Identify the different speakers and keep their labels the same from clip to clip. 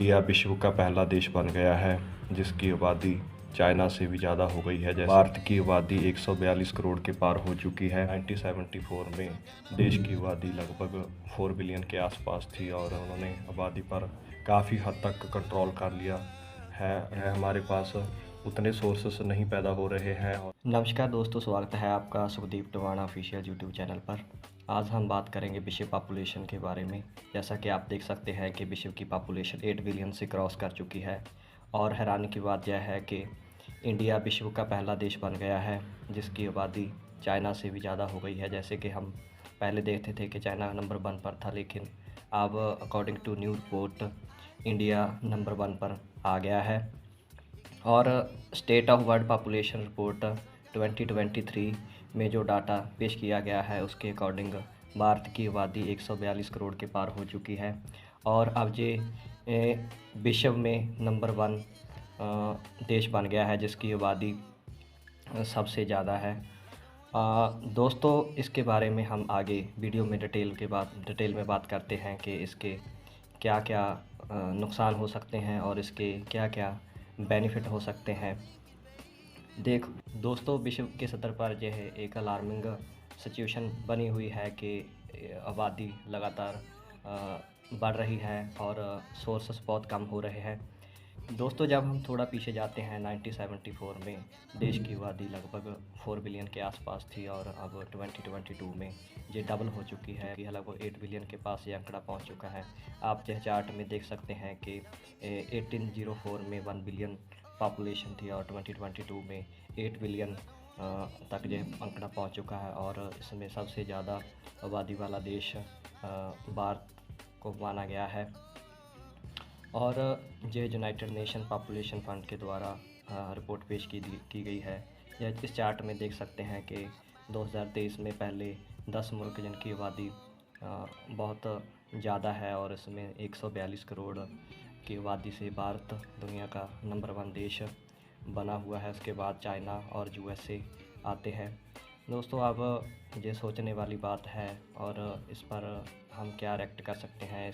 Speaker 1: India विश्व का पहला देश बन गया है जिसकी आबादी चाइना से भी ज़्यादा हो गई है। जैसे भारत की आबादी 142 करोड़ के पार हो चुकी है। 1974 में देश की आबादी लगभग 4 बिलियन के आसपास थी और उन्होंने आबादी पर काफ़ी हद तक कंट्रोल कर लिया है। हमारे पास उतने सोर्सेस नहीं पैदा हो रहे हैं।
Speaker 2: नमस्कार दोस्तों, स्वागत है आपका सुखदीप टवाणा ऑफिशियल यूट्यूब चैनल पर। आज हम बात करेंगे विश्व पॉपुलेशन के बारे में। जैसा कि आप देख सकते हैं कि विश्व की पॉपुलेशन 8 बिलियन से क्रॉस कर चुकी है और हैरानी की बात यह है कि इंडिया विश्व का पहला देश बन गया है जिसकी आबादी चाइना से भी ज़्यादा हो गई है। जैसे कि हम पहले देखते थे कि चाइना नंबर 1 पर था, लेकिन अब according to new report India number 1 पर आ गया है। और state of world population report 2023 में जो डाटा पेश किया गया है उसके अकॉर्डिंग भारत की आबादी 142 करोड़ के पार हो चुकी है और अब ये विश्व में नंबर 1 देश बन गया है जिसकी आबादी सबसे ज़्यादा है। दोस्तों, इसके बारे में हम आगे वीडियो में डिटेल में बात करते हैं कि इसके क्या क्या नुकसान हो सकते हैं और इसके क्या क्या बेनिफिट हो सकते हैं। दोस्तों, विश्व के स्तर पर यह एक अलार्मिंग सिचुएशन बनी हुई है कि आबादी लगातार बढ़ रही है और सोर्सेस बहुत कम हो रहे हैं। दोस्तों, जब हम थोड़ा पीछे जाते हैं 1974 में देश की आबादी लगभग 4 बिलियन के आसपास थी और अब 2022 में ये डबल हो चुकी है। यह लगभग 8 बिलियन के पास ये आंकड़ा पहुंच चुका है। आप यह चार्ट में देख सकते हैं कि 1804 में 1 बिलियन पॉपुलेशन थी और 2022 में 8 बिलियन तक यह आंकड़ा पहुंच चुका है और इसमें सबसे ज़्यादा आबादी वाला देश भारत को माना गया है। और ये यूनाइटेड नेशन पॉपुलेशन फ़ंड के द्वारा रिपोर्ट पेश की गई है। यह इस चार्ट में देख सकते हैं कि 2023 में पहले 10 मुल्क जिनकी आबादी बहुत ज़्यादा है और इसमें 142 करोड़ की आबादी से भारत दुनिया का नंबर 1 देश बना हुआ है। उसके बाद चाइना और यूएसए आते हैं। दोस्तों, अब ये सोचने वाली बात है और इस पर हम क्या रिएक्ट कर सकते हैं,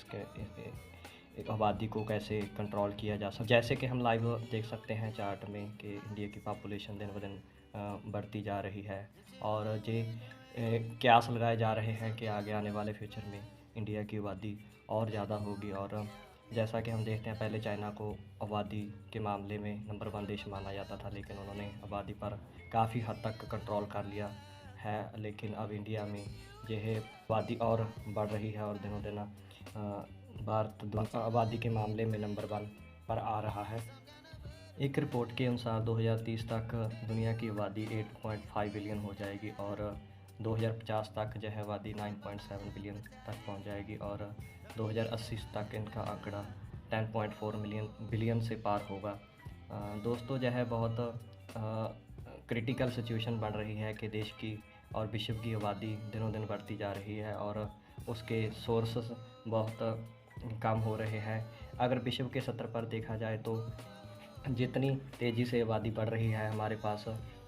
Speaker 2: एक आबादी को कैसे कंट्रोल किया जा सकता है। जैसे कि हम लाइव देख सकते हैं चार्ट में कि इंडिया की पॉपुलेशन दिन ब दिन बढ़ती जा रही है और ये कयास लगाए जा रहे हैं कि आगे आने वाले फ्यूचर में इंडिया की आबादी और ज़्यादा होगी। और जैसा कि हम देखते हैं, पहले चाइना को आबादी के मामले में नंबर 1 देश माना जाता था, लेकिन उन्होंने आबादी पर काफ़ी हद तक कंट्रोल कर लिया है। लेकिन अब इंडिया में यह आबादी और बढ़ रही है और दिनों दिन भारत आबादी के मामले में नंबर 1 पर आ रहा है। एक रिपोर्ट के अनुसार 2030 तक दुनिया की आबादी 8.5 बिलियन हो जाएगी और 2050 तक जो है आबादी 9.7 बिलियन तक पहुंच जाएगी और 2080 तक इनका आंकड़ा 10.4 बिलियन से पार होगा। दोस्तों, जो है बहुत क्रिटिकल सिचुएशन बन रही है कि देश की और विश्व की आबादी दिनों दिन बढ़ती जा रही है और उसके सोर्सेस बहुत कम हो रहे हैं। अगर विश्व के स्तर पर देखा जाए तो जितनी तेज़ी से आबादी बढ़ रही है हमारे पास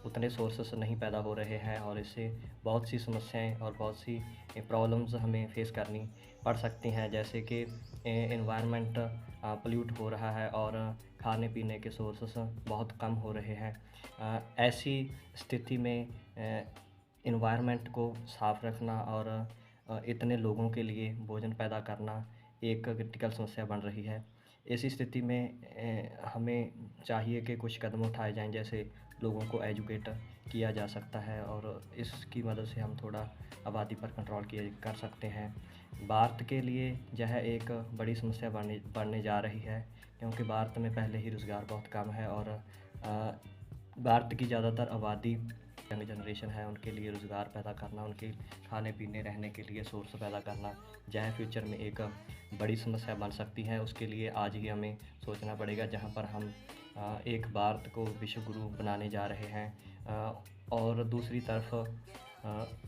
Speaker 2: उतने सोर्सेस नहीं पैदा हो रहे हैं और इससे बहुत सी समस्याएं और बहुत सी प्रॉब्लम्स हमें फेस करनी पड़ सकती हैं। जैसे कि एनवायरनमेंट पोल्यूट हो रहा है और खाने पीने के सोर्सेस बहुत कम हो रहे हैं। ऐसी स्थिति में एनवायरनमेंट को साफ़ रखना और इतने लोगों के लिए भोजन पैदा करना एक क्रिटिकल समस्या बन रही है। ऐसी स्थिति में हमें चाहिए कि कुछ कदम उठाए जाएं, जैसे लोगों को एजुकेट किया जा सकता है और इसकी मदद से हम थोड़ा आबादी पर कंट्रोल कर सकते हैं। भारत के लिए यह एक बड़ी समस्या बढ़ने जा रही है, क्योंकि भारत में पहले ही रोज़गार बहुत कम है और भारत की ज़्यादातर आबादी यंग जनरेशन है, उनके लिए रोज़गार पैदा करना, उनके खाने पीने रहने के लिए सोर्स पैदा करना यह फ्यूचर में एक बड़ी समस्या बन सकती है। उसके लिए आज ही हमें सोचना पड़ेगा, जहां पर हम एक भारत को विश्व गुरु बनाने जा रहे हैं और दूसरी तरफ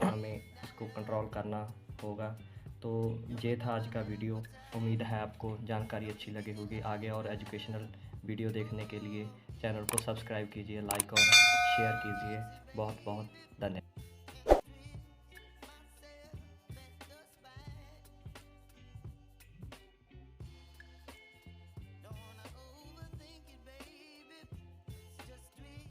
Speaker 2: हमें इसको कंट्रोल करना होगा। तो ये था आज का वीडियो। उम्मीद है आपको जानकारी अच्छी लगी होगी। आगे और एजुकेशनल वीडियो देखने के लिए चैनल को सब्सक्राइब कीजिए, लाइक और शेयर कीजिए। बहुत बहुत धन्यवाद।